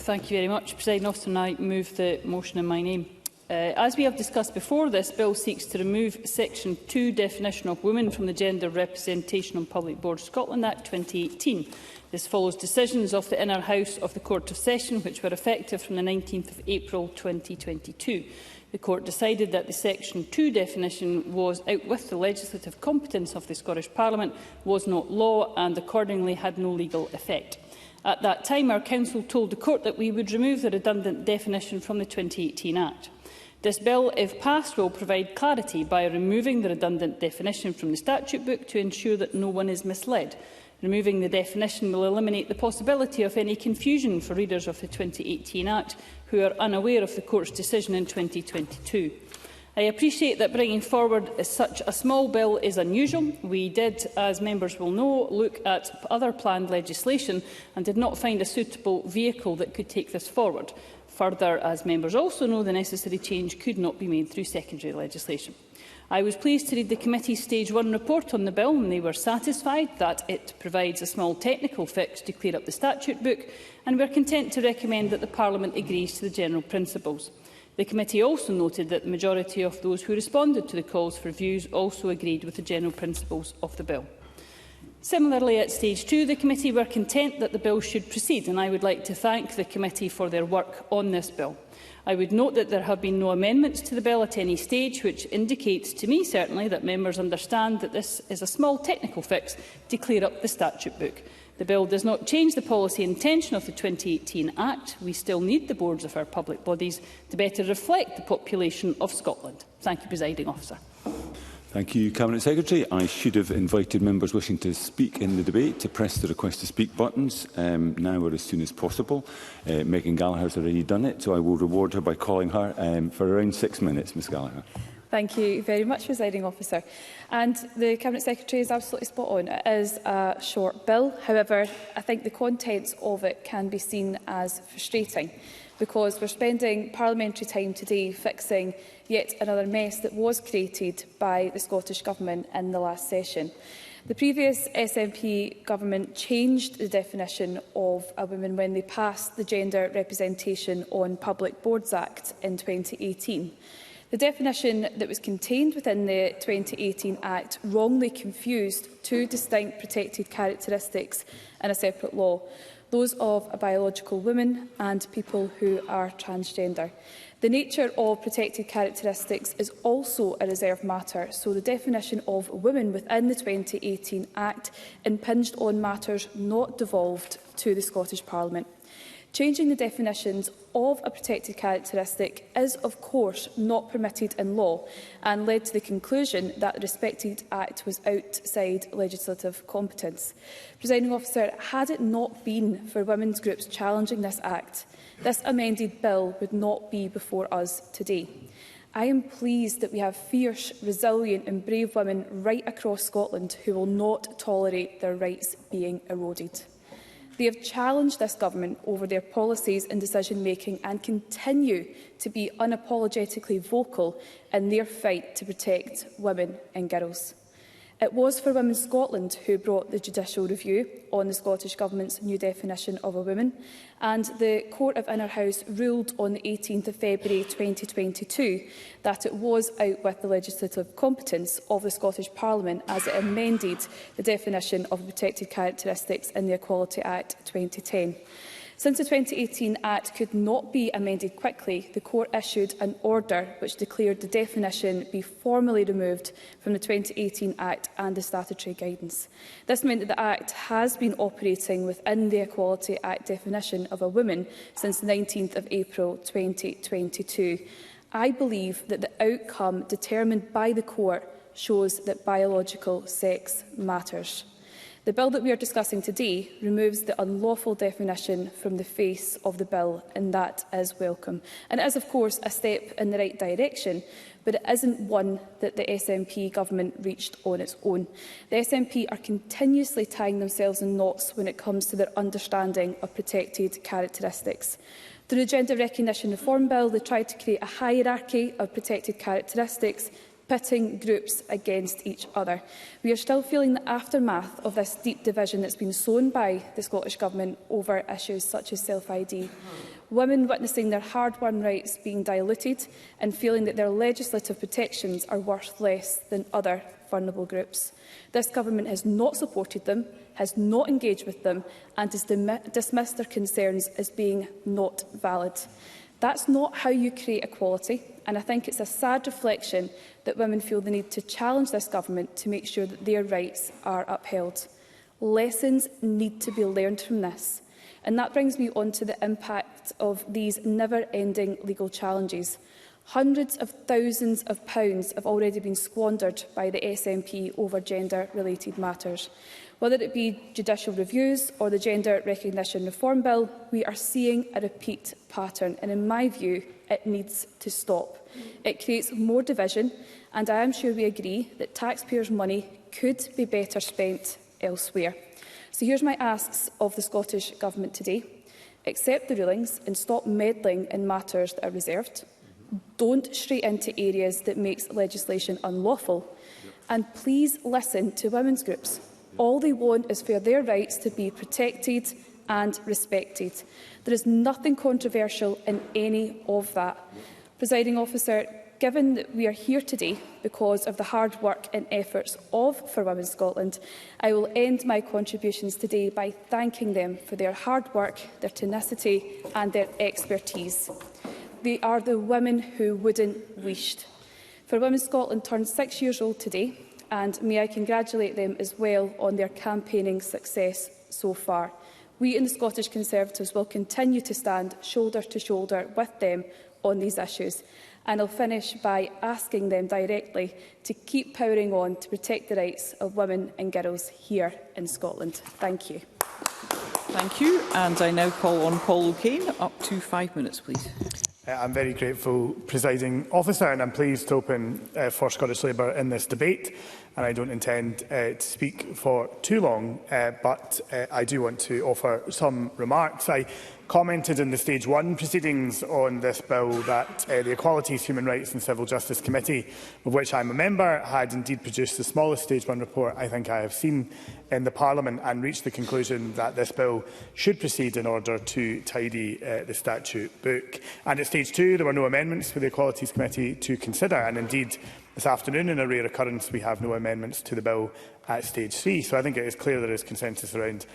Thank you very much, Presiding Officer, and I move the motion in my name. As we have discussed before, this bill seeks to remove Section 2 definition of women from the Gender Representation on Public Boards Scotland Act 2018. This follows decisions of the Inner House of the Court of Session, which were effective from the 19th of April 2022. The Court decided that the Section 2 definition was out with the legislative competence of the Scottish Parliament, was not law and accordingly had no legal effect. At that time, our counsel told the Court that we would remove the redundant definition from the 2018 Act. This bill, if passed, will provide clarity by removing the redundant definition from the statute book to ensure that no one is misled. Removing the definition will eliminate the possibility of any confusion for readers of the 2018 Act who are unaware of the Court's decision in 2022. I appreciate that bringing forward such a small bill is unusual. We did, as members will know, look at other planned legislation and did not find a suitable vehicle that could take this forward. Further, as members also know, the necessary change could not be made through secondary legislation. I was pleased to read the committee's Stage 1 report on the bill, and they were satisfied that it provides a small technical fix to clear up the statute book, and we are content to recommend that the Parliament agrees to the general principles. The committee also noted that the majority of those who responded to the calls for views also agreed with the general principles of the bill. Similarly, at Stage 2, the committee were content that the bill should proceed, and I would like to thank the committee for their work on this bill. I would note that there have been no amendments to the bill at any stage, which indicates to me certainly that members understand that this is a small technical fix to clear up the statute book. The bill does not change the policy intention of the 2018 Act. We still need the boards of our public bodies to better reflect the population of Scotland. Thank you, Presiding Officer. Thank you, Cabinet Secretary. I should have invited members wishing to speak in the debate to press the request to speak buttons now or as soon as possible. Meghan Gallacher has already done it, so I will reward her by calling her for around 6 minutes. Ms Gallacher. Thank you very much, Presiding Officer. And the Cabinet Secretary is absolutely spot on. It is a short bill. However, I think the contents of it can be seen as frustrating, because we're spending parliamentary time today fixing yet another mess that was created by the Scottish Government in the last session. The previous SNP government changed the definition of a woman when they passed the Gender Representation on Public Boards Act in 2018. The definition that was contained within the 2018 Act wrongly confused two distinct protected characteristics in a separate law, those of a biological woman and people who are transgender. The nature of protected characteristics is also a reserved matter, so the definition of women within the 2018 Act impinged on matters not devolved to the Scottish Parliament. Changing the definitions of a protected characteristic is, of course, not permitted in law and led to the conclusion that the respected Act was outside legislative competence. Presiding Officer, had it not been for women's groups challenging this Act, this amended bill would not be before us today. I am pleased that we have fierce, resilient and brave women right across Scotland who will not tolerate their rights being eroded. They have challenged this government over their policies and decision-making and continue to be unapologetically vocal in their fight to protect women and girls. It was for Women Scotland who brought the judicial review on the Scottish Government's new definition of a woman, and the Court of Inner House ruled on the 18th of February 2022 that it was out with the legislative competence of the Scottish Parliament as it amended the definition of protected characteristics in the Equality Act 2010. Since the 2018 Act could not be amended quickly, the Court issued an order which declared the definition be formally removed from the 2018 Act and the statutory guidance. This meant that the Act has been operating within the Equality Act definition of a woman since the 19th of April 2022. I believe that the outcome determined by the Court shows that biological sex matters. The bill that we are discussing today removes the unlawful definition from the face of the bill, and that is welcome. And it is, of course, a step in the right direction, but it isn't one that the SNP government reached on its own. The SNP are continuously tying themselves in knots when it comes to their understanding of protected characteristics. Through the Gender Recognition Reform Bill, they tried to create a hierarchy of protected characteristics, pitting groups against each other. We are still feeling the aftermath of this deep division that's been sown by the Scottish Government over issues such as self-ID. women witnessing their hard-won rights being diluted and feeling that their legislative protections are worth less than other vulnerable groups. This government has not supported them, has not engaged with them and has dismissed their concerns as being not valid. That's not how you create equality, and I think it's a sad reflection that women feel the need to challenge this government to make sure that their rights are upheld. Lessons need to be learned from this, and that brings me on to the impact of these never-ending legal challenges. Hundreds of thousands of pounds have already been squandered by the SNP over gender-related matters. Whether it be judicial reviews or the Gender Recognition Reform Bill, we are seeing a repeat pattern, and in my view, it needs to stop. It creates more division, and I am sure we agree that taxpayers' money could be better spent elsewhere. So here's my asks of the Scottish Government today. Accept the rulings and stop meddling in matters that are reserved. Don't stray into areas that makes legislation unlawful. And please listen to women's groups. All they want is for their rights to be protected and respected. There is nothing controversial in any of that. Presiding Officer, given that we are here today because of the hard work and efforts of For Women Scotland, I will end my contributions today by thanking them for their hard work, their tenacity and their expertise. They are the women who wouldn't wished. For Women Scotland turned 6 years old today, and may I congratulate them as well on their campaigning success so far. We in the Scottish Conservatives will continue to stand shoulder to shoulder with them on these issues. And I'll finish by asking them directly to keep powering on to protect the rights of women and girls here in Scotland. Thank you. Thank you. And I now call on Paul O'Kane. Up to 5 minutes, please. I'm very grateful, Presiding Officer, and I'm pleased to open for Scottish Labour in this debate. And I don't intend to speak for too long, but I do want to offer some remarks. I commented in the Stage 1 proceedings on this bill that the Equalities, Human Rights and Civil Justice Committee, of which I'm a member, had indeed produced the smallest Stage 1 report I think I have seen in the Parliament, and reached the conclusion that this bill should proceed in order to tidy the statute book. And at Stage 2 there were no amendments for the Equalities Committee to consider, and indeed this afternoon, in a rare occurrence, we have no amendments to the bill at Stage 3. So I think it is clear there is consensus around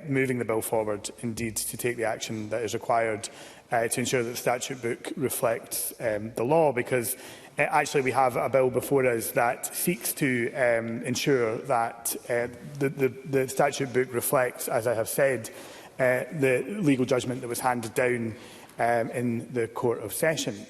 moving the bill forward, indeed to take the action that is required to ensure that the statute book reflects the law, because actually we have a bill before us that seeks to ensure that the statute book reflects, as I have said, the legal judgment that was handed down in the Court of Session.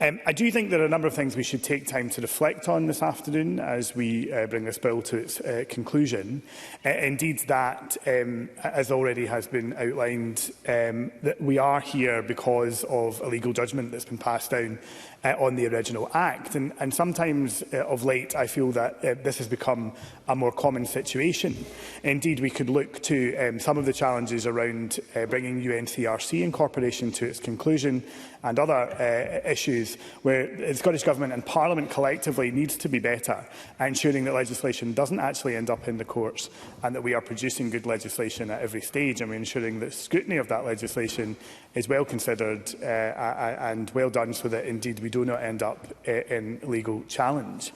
I do think there are a number of things we should take time to reflect on this afternoon as we bring this bill to its conclusion. Indeed, that, as already has been outlined, that we are here because of a legal judgment that's been passed down on the original Act. And sometimes, of late, I feel that this has become a more common situation. Indeed, we could look to some of the challenges around bringing UNCRC incorporation to its conclusion and other issues where the Scottish Government and Parliament collectively needs to be better at ensuring that legislation doesn't actually end up in the courts, and that we are producing good legislation at every stage, and we're ensuring that scrutiny of that legislation is well considered and well done, so that indeed we do not end up in legal challenge.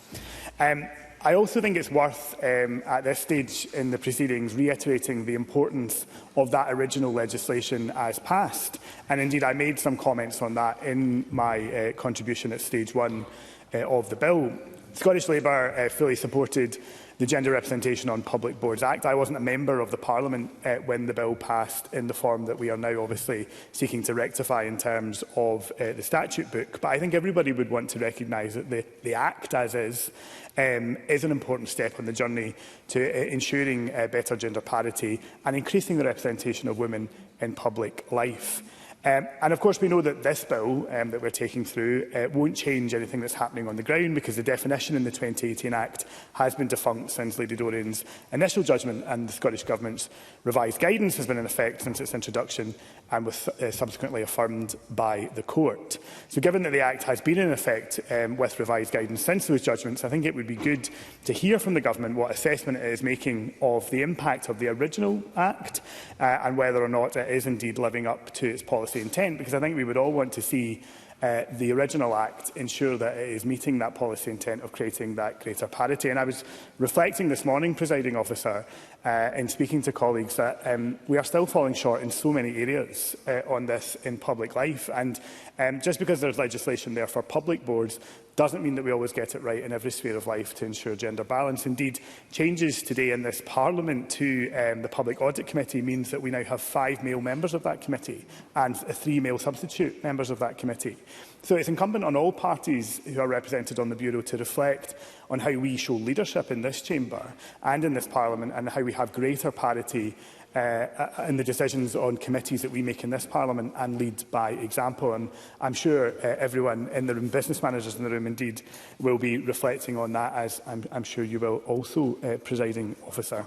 I also think it's worth, at this stage in the proceedings, reiterating the importance of that original legislation as passed. And indeed, I made some comments on that in my contribution at Stage 1 of the bill. Scottish Labour fully supported the Gender Representation on Public Boards Act. I wasn't a member of the Parliament when the bill passed in the form that we are now obviously seeking to rectify in terms of the statute book. But I think everybody would want to recognise that the Act, as is an important step on the journey to ensuring better gender parity and increasing the representation of women in public life. And of course we know that this bill that we're taking through won't change anything that's happening on the ground, because the definition in the 2018 Act has been defunct since Lady Dorian's initial judgment, and the Scottish Government's revised guidance has been in effect since its introduction and was subsequently affirmed by the court. So given that the Act has been in effect with revised guidance since those judgments, I think it would be good to hear from the Government what assessment it is making of the impact of the original Act and whether or not it is indeed living up to its policy policy intent, because I think we would all want to see the original Act ensure that it is meeting that policy intent of creating that greater parity. And I was reflecting this morning, Presiding Officer, in speaking to colleagues, that we are still falling short in so many areas on this in public life. And just because there's legislation there for public boards doesn't mean that we always get it right in every sphere of life to ensure gender balance. Indeed, changes today in this Parliament to the Public Audit Committee means that we now have 5 male members of that committee and 3 male substitute members of that committee. So it's incumbent on all parties who are represented on the Bureau to reflect on how we show leadership in this chamber and in this Parliament, and how we have greater parity in the decisions on committees that we make in this Parliament, and lead by example. And I'm sure everyone in the room, business managers in the room indeed, will be reflecting on that, as I'm sure you will also, Presiding Officer.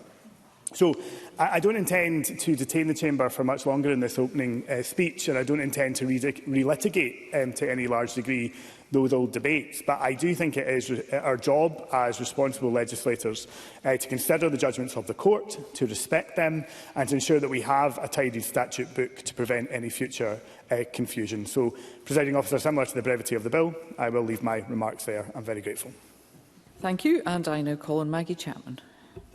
So I don't intend to detain the chamber for much longer in this opening speech, and I don't intend to relitigate to any large degree those old debates. But I do think it is our job as responsible legislators to consider the judgments of the court, to respect them, and to ensure that we have a tidy statute book to prevent any future confusion. So, Presiding Officer, similar to the brevity of the bill, I will leave my remarks there. I'm very grateful. Thank you. And I now call on Maggie Chapman.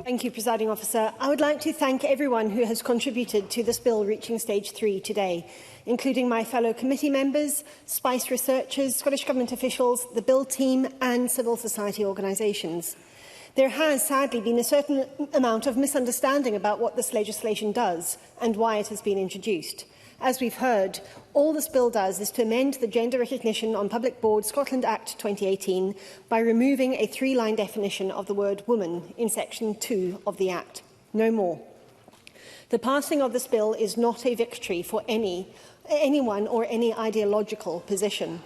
Thank you, Presiding Officer. I would like to thank everyone who has contributed to this bill reaching stage 3 today, including my fellow committee members, SPICE researchers, Scottish Government officials, the bill team and civil society organisations. There has sadly been a certain amount of misunderstanding about what this legislation does and why it has been introduced. As we've heard, all this bill does is to amend the Gender Recognition on Public Boards Scotland Act 2018 by removing a 3-line definition of the word woman in section 2 of the Act. No more. The passing of this bill is not a victory for anyone or any ideological position.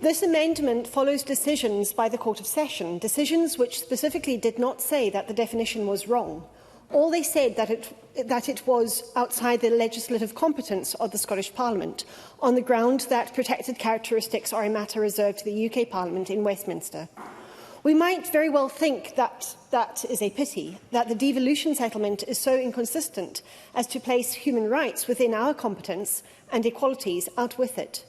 This amendment follows decisions by the Court of Session, decisions which specifically did not say that the definition was wrong. All they said that it was outside the legislative competence of the Scottish Parliament, on the ground that protected characteristics are a matter reserved to the UK Parliament in Westminster. We might very well think that that is a pity, that the devolution settlement is so inconsistent as to place human rights within our competence and equalities out with it.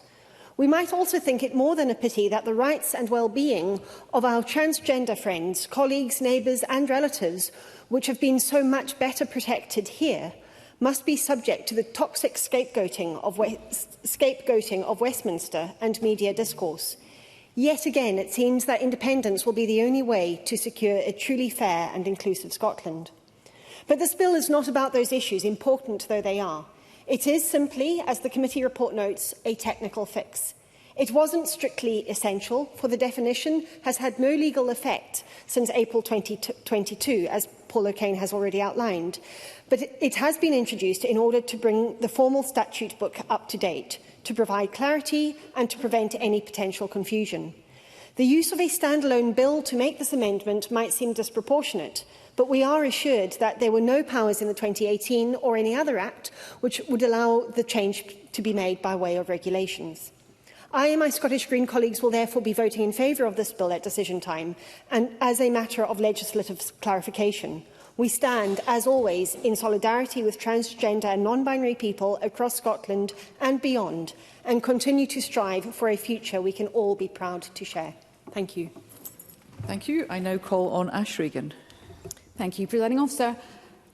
We might also think it more than a pity that the rights and well-being of our transgender friends, colleagues, neighbours and relatives, which have been so much better protected here, must be subject to the toxic scapegoating of Westminster and media discourse. Yet again, it seems that independence will be the only way to secure a truly fair and inclusive Scotland. But this bill is not about those issues, important though they are. It is simply, as the committee report notes, a technical fix. It wasn't strictly essential, for the definition has had no legal effect since April 2022, as Paul O'Kane has already outlined. But it has been introduced in order to bring the formal statute book up to date, to provide clarity and to prevent any potential confusion. The use of a standalone bill to make this amendment might seem disproportionate, but we are assured that there were no powers in the 2018 or any other Act which would allow the change to be made by way of regulations. I and my Scottish Green colleagues will therefore be voting in favour of this bill at decision time, and as a matter of legislative clarification. We stand, as always, in solidarity with transgender and non-binary people across Scotland and beyond, and continue to strive for a future we can all be proud to share. Thank you. Thank you. I now call on Regan. Thank you, Presiding Officer.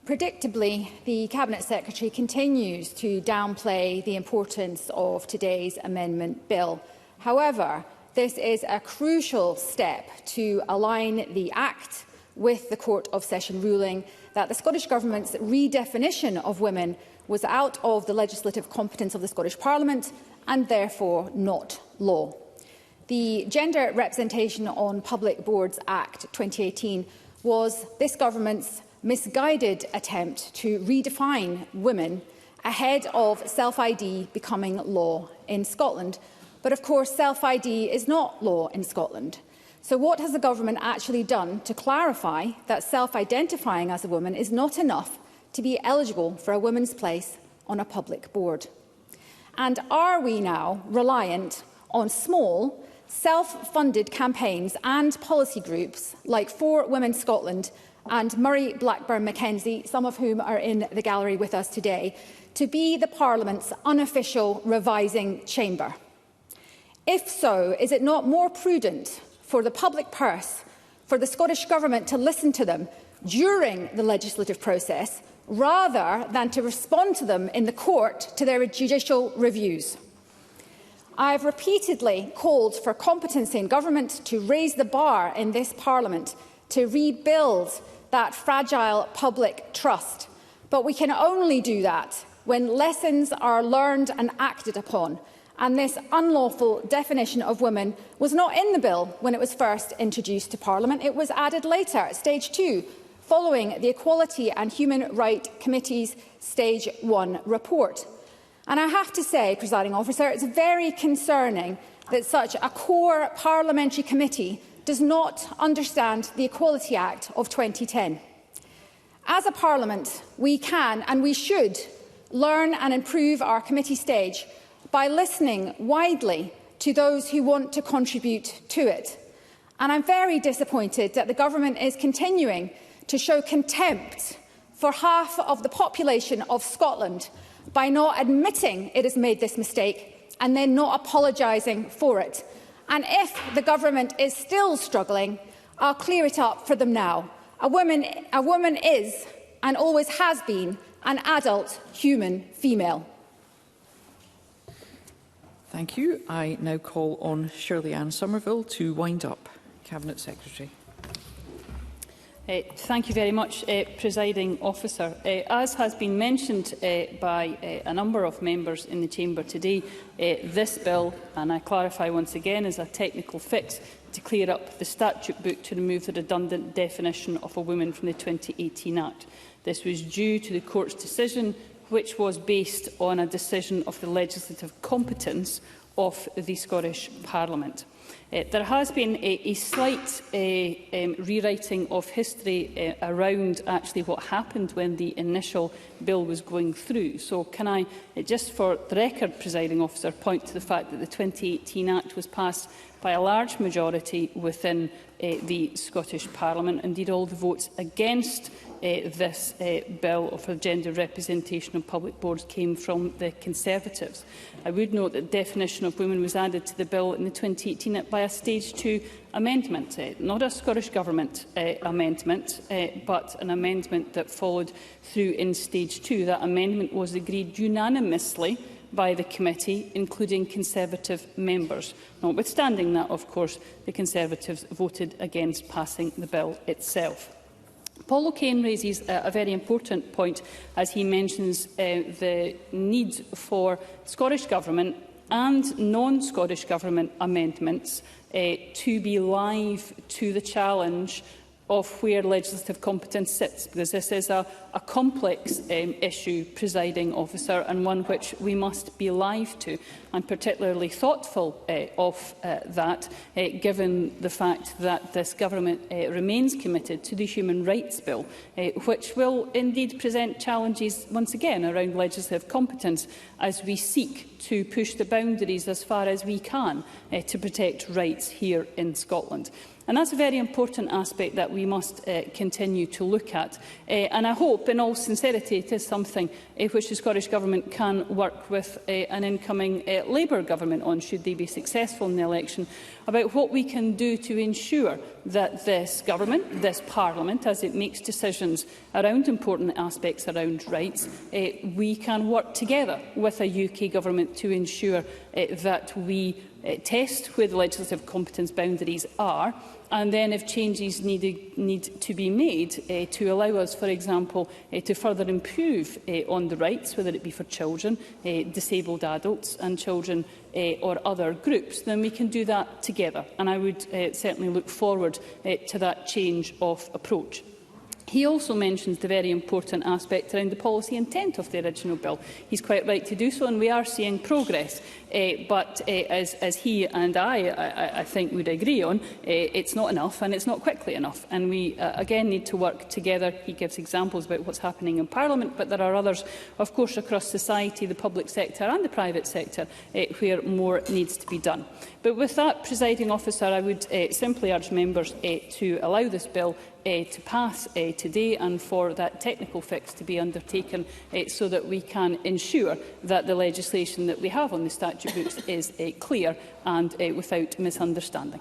Predictably, the Cabinet Secretary continues to downplay the importance of today's amendment bill. However, this is a crucial step to align the Act with the Court of Session ruling that the Scottish Government's redefinition of women was out of the legislative competence of the Scottish Parliament and therefore not law. The Gender Representation on Public Boards Act 2018 was this Government's misguided attempt to redefine women ahead of self-ID becoming law in Scotland. But of course, self-ID is not law in Scotland. So what has the Government actually done to clarify that self-identifying as a woman is not enough to be eligible for a woman's place on a public board? And are we now reliant on small, self-funded campaigns and policy groups like For Women Scotland and Murray Blackburn Mackenzie, some of whom are in the gallery with us today, to be the Parliament's unofficial revising chamber? If so, is it not more prudent for the public purse, for the Scottish Government to listen to them during the legislative process, rather than to respond to them in the court to their judicial reviews? I have repeatedly called for competency in government to raise the bar in this Parliament to rebuild that fragile public trust. But we can only do that when lessons are learned and acted upon. And this unlawful definition of women was not in the bill when it was first introduced to Parliament. It was added later, at Stage 2, following the Equality and Human Rights Committee's Stage 1 report. And I have to say, Presiding Officer, it's very concerning that such a core parliamentary committee does not understand the Equality Act of 2010. As a Parliament, we can and we should learn and improve our committee stage by listening widely to those who want to contribute to it. And I'm very disappointed that the Government is continuing to show contempt for half of the population of Scotland by not admitting it has made this mistake and then not apologising for it. And if the Government is still struggling, I'll clear it up for them now. A woman is, and always has been, an adult human female. Thank you. I now call on Shirley Anne-Sommerfield to wind up. Cabinet Secretary. Thank you very much, Presiding Officer. As has been mentioned by a number of members in the Chamber today, this bill, and I clarify once again, is a technical fix to clear up the statute book to remove the redundant definition of a woman from the 2018 Act. This was due to the Court's decision, which was based on a decision of the legislative competence of the Scottish Parliament. There has been a slight rewriting of history around actually what happened when the initial bill was going through. So can I, just for the record, Presiding Officer, point to the fact that the 2018 Act was passed by a large majority within the Scottish Parliament. Indeed, all the votes against this bill for gender representation on public boards came from the Conservatives. I would note that the definition of women was added to the bill in the 2018 Act by a Stage 2 amendment, not a Scottish Government amendment, but an amendment that followed through in Stage 2. That amendment was agreed unanimously by the committee, including Conservative members. Notwithstanding that, of course, the Conservatives voted against passing the bill itself. Paul O'Kane raises a very important point as he mentions the need for Scottish Government and non-Scottish Government amendments to be live to the challenge of where legislative competence sits, because this is a complex issue, Presiding Officer, and one which we must be live to. I'm particularly thoughtful of that, given the fact that this Government remains committed to the Human Rights Bill, which will indeed present challenges once again around legislative competence as we seek to push the boundaries as far as we can to protect rights here in Scotland. And that's a very important aspect that we must continue to look at. And I hope, in all sincerity, it is something which the Scottish Government can work with an incoming Labour Government on, should they be successful in the election, about what we can do to ensure that this Government, this Parliament, as it makes decisions around important aspects around rights, we can work together with a UK Government to ensure that we test where the legislative competence boundaries are, and then if changes need to be made to allow us, for example, to further improve on the rights, whether it be for children, disabled adults and children or other groups, then we can do that together. And I would certainly look forward to that change of approach. He also mentions the very important aspect around the policy intent of the original bill. He's quite right to do so, and we are seeing progress but as he and I think would agree on, it's not enough and it's not quickly enough. And we again need to work together. He gives examples about what's happening in Parliament, but there are others, of course, across society, the public sector and the private sector, where more needs to be done. But with that, Presiding Officer, I would simply urge members to allow this bill to pass today and for that technical fix to be undertaken so that we can ensure that the legislation that we have on the statute books is clear and without misunderstanding.